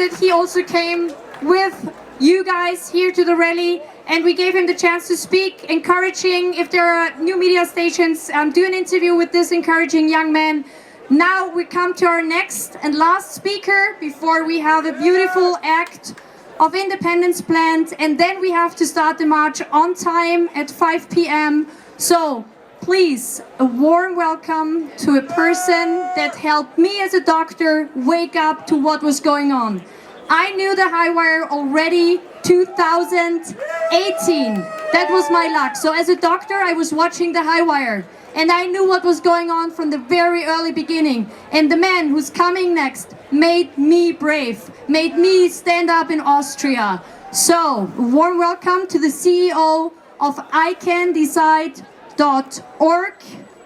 that he also came with you guys here to the rally, and we gave him the chance to speak, encouraging, if there are new media stations, do an interview with this encouraging young man. Now we come to our next and last speaker before we have a beautiful act of independence planned, and then we have to start the march on time at 5 p.m. So please, a warm welcome to a person that helped me as a doctor wake up to what was going on. I knew the high wire already 2018. That was my luck. So as a doctor, I was watching the high wire, and I knew what was going on from the very early beginning. And the man who's coming next made me brave, made me stand up in Austria. So, a warm welcome to the CEO of ICANDecide.org,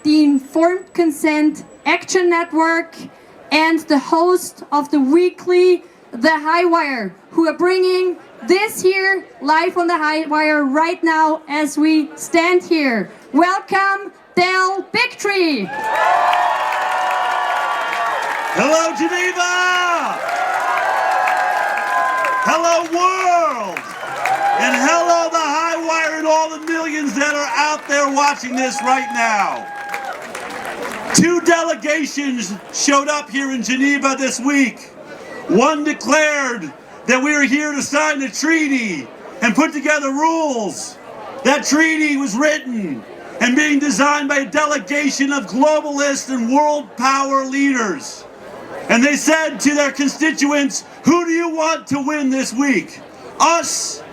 the Informed Consent Action Network, and the host of the weekly The High Wire, who are bringing this here live on the High Wire right now as we stand here. Welcome, Bigtree. Hello, Geneva! Hello, world! And hello, the High Wire and all the millions that are out there watching this right now. 2 delegations showed up here in Geneva this week. One declared that we were here to sign a treaty and put together rules. That treaty was written and being designed by a delegation of globalists and world power leaders. And they said to their constituents, who do you want to win this week? Us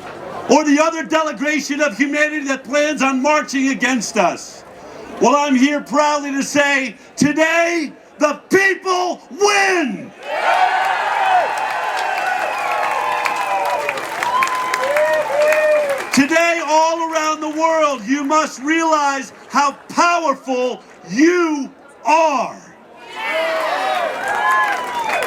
or the other delegation of humanity that plans on marching against us? Well, I'm here proudly to say, today, the people win! Today, all around the world, you must realize how powerful you are.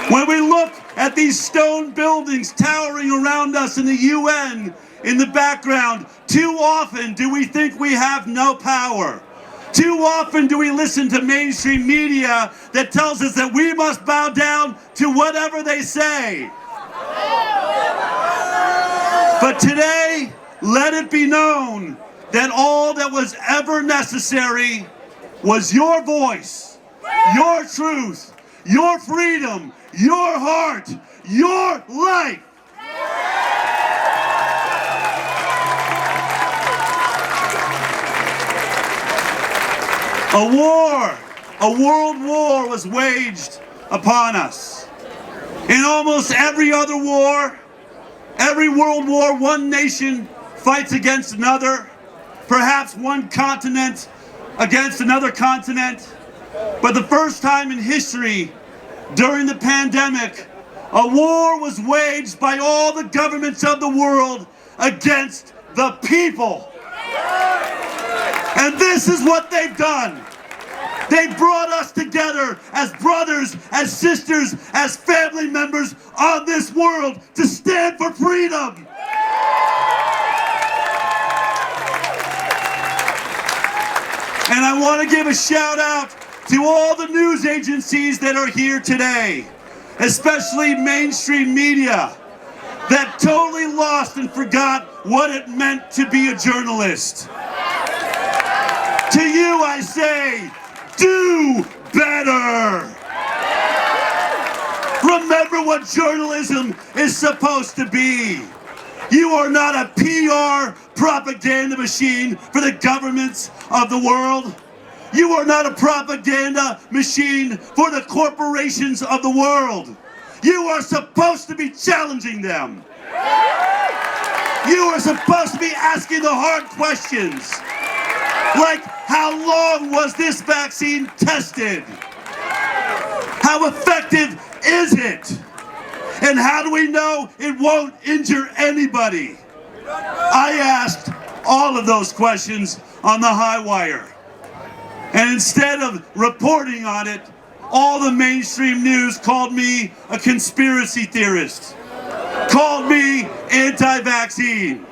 When we look at these stone buildings towering around us in the UN in the background, too often do we think we have no power. Too often do we listen to mainstream media that tells us that we must bow down to whatever they say. But today, let it be known that all that was ever necessary was your voice, your truth, your freedom, your heart, your life. A world war was waged upon us. In almost every other war, every world war, one nation fights against another, perhaps one continent against another continent. But the first time in history, during the pandemic, a war was waged by all the governments of the world against the people. And this is what they've done. They brought us together as brothers, as sisters, as family members on this world to stand for freedom. And I want to give a shout out to all the news agencies that are here today, especially mainstream media, that totally lost and forgot what it meant to be a journalist. To you I say, do better. Remember what journalism is supposed to be. You are not a PR propaganda machine for the governments of the world. You are not a propaganda machine for the corporations of the world. You are supposed to be challenging them. You are supposed to be asking the hard questions. Like, how long was this vaccine tested? How effective is it? And how do we know it won't injure anybody? I asked all of those questions on the High Wire. And instead of reporting on it, all the mainstream news called me a conspiracy theorist, called me anti-vaccine.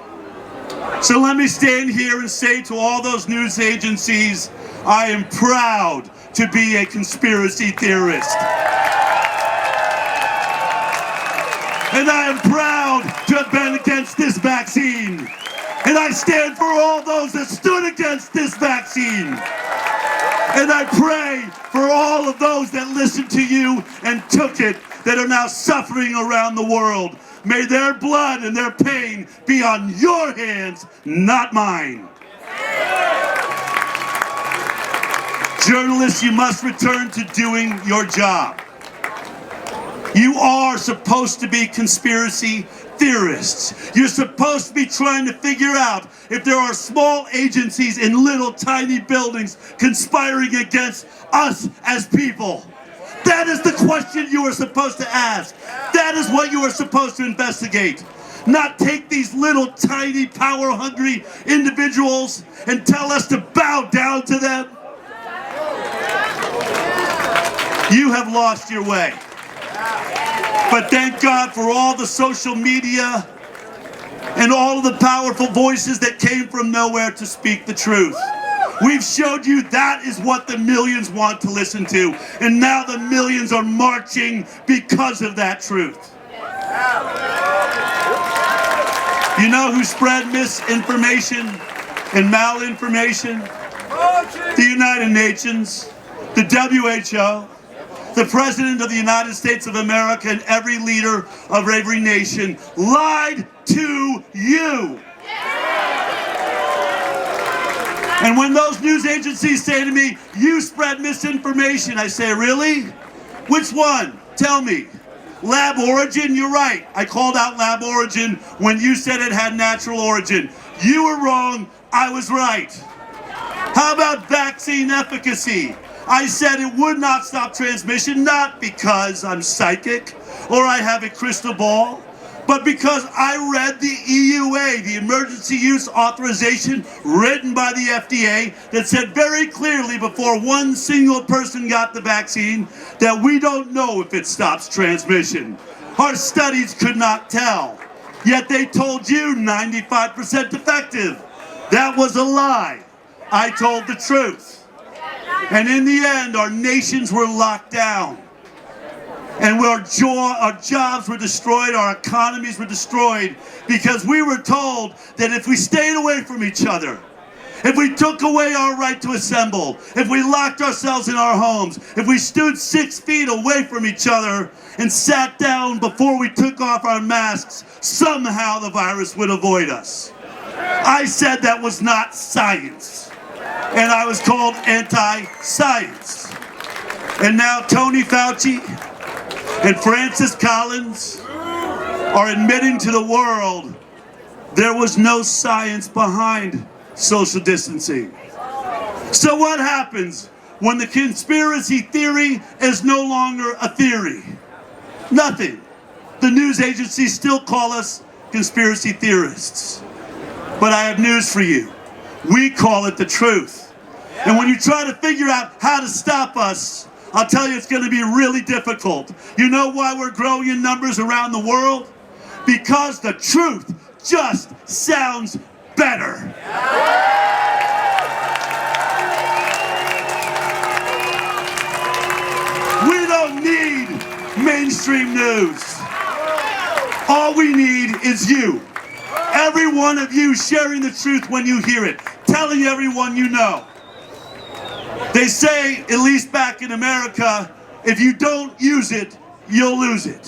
So let me stand here and say to all those news agencies, I am proud to be a conspiracy theorist. And I am proud to have been against this vaccine. And I stand for all those that stood against this vaccine. And I pray for all of those that listened to you and took it, that are now suffering around the world. May their blood and their pain be on your hands, not mine. Journalists, you must return to doing your job. You are supposed to be conspiracy theorists. You're supposed to be trying to figure out if there are small agencies in little tiny buildings conspiring against us as people. That is the question you are supposed to ask. That is what you are supposed to investigate. Not take these little tiny power-hungry individuals and tell us to bow down to them. You have lost your way. But thank God for all the social media and all of the powerful voices that came from nowhere to speak the truth. We've showed you that is what the millions want to listen to. And now the millions are marching because of that truth. You know who spread misinformation and malinformation? The United Nations, the WHO, the President of the United States of America, and every leader of every nation lied to you. And when those news agencies say to me, you spread misinformation, I say, really? Which one? Tell me. Lab origin? You're right. I called out lab origin when you said it had natural origin. You were wrong. I was right. How about vaccine efficacy? I said it would not stop transmission, not because I'm psychic or I have a crystal ball, but because I read the EUA, the Emergency Use Authorization written by the FDA, that said very clearly before one single person got the vaccine that we don't know if it stops transmission. Our studies could not tell, yet they told you 95% effective. That was a lie. I told the truth. And in the end, our nations were locked down. And our jobs were destroyed, our economies were destroyed, because we were told that if we stayed away from each other, if we took away our right to assemble, if we locked ourselves in our homes, if we stood 6 feet away from each other and sat down before we took off our masks, somehow the virus would avoid us. I said that was not science. And I was called anti-science. And now Tony Fauci and Francis Collins are admitting to the world there was no science behind social distancing. So what happens when the conspiracy theory is no longer a theory? Nothing. The news agencies still call us conspiracy theorists. But I have news for you. We call it the truth. And when you try to figure out how to stop us, I'll tell you it's going to be really difficult. You know why we're growing in numbers around the world? Because the truth just sounds better. We don't need mainstream news. All we need is you. Every one of you sharing the truth when you hear it, telling everyone you know. They say, at least back in America, if you don't use it, you'll lose it.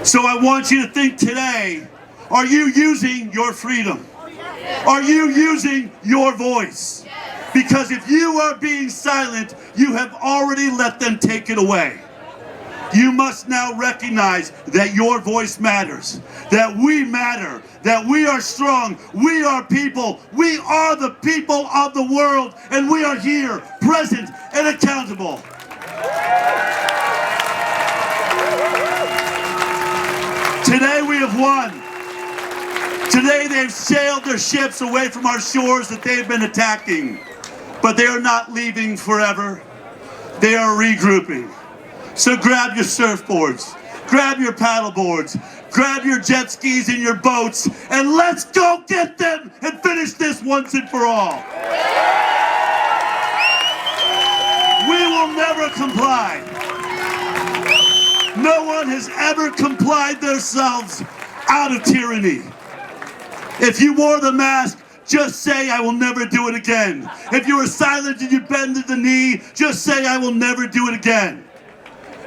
So I want you to think today, are you using your freedom? Are you using your voice? Because if you are being silent, you have already let them take it away. You must now recognize that your voice matters, that we matter, that we are strong, we are people, we are the people of the world, and we are here, present and accountable. Today we have won. Today they've sailed their ships away from our shores that they've been attacking, but they are not leaving forever. They are regrouping. So grab your surfboards, grab your paddle boards, grab your jet skis and your boats, and let's go get them and finish this once and for all. We will never comply. No one one has ever complied themselves out of tyranny. If you wore the mask, just say, I will never do it again. If you were silent and you bended the knee, just say, I will never do it again.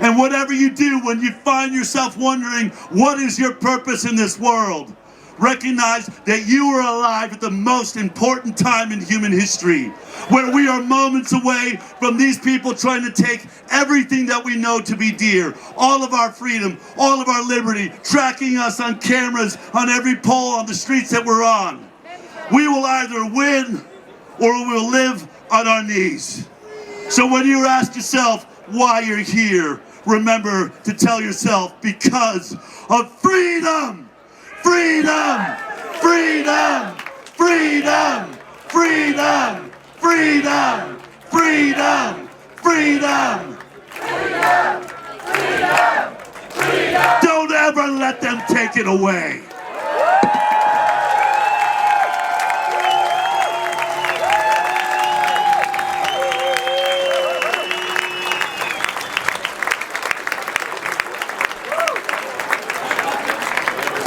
And whatever you do when you find yourself wondering, what is your purpose in this world? Recognize that you are alive at the most important time in human history, where we are moments away from these people trying to take everything that we know to be dear, all of our freedom, all of our liberty, tracking us on cameras on every pole on the streets that we're on. We will either win or we will live on our knees. So when you ask yourself why you're here, remember to tell yourself, because of freedom! Freedom! Freedom! Freedom! Freedom! Freedom! Freedom! Freedom! Freedom! Freedom! Don't ever let them take it away.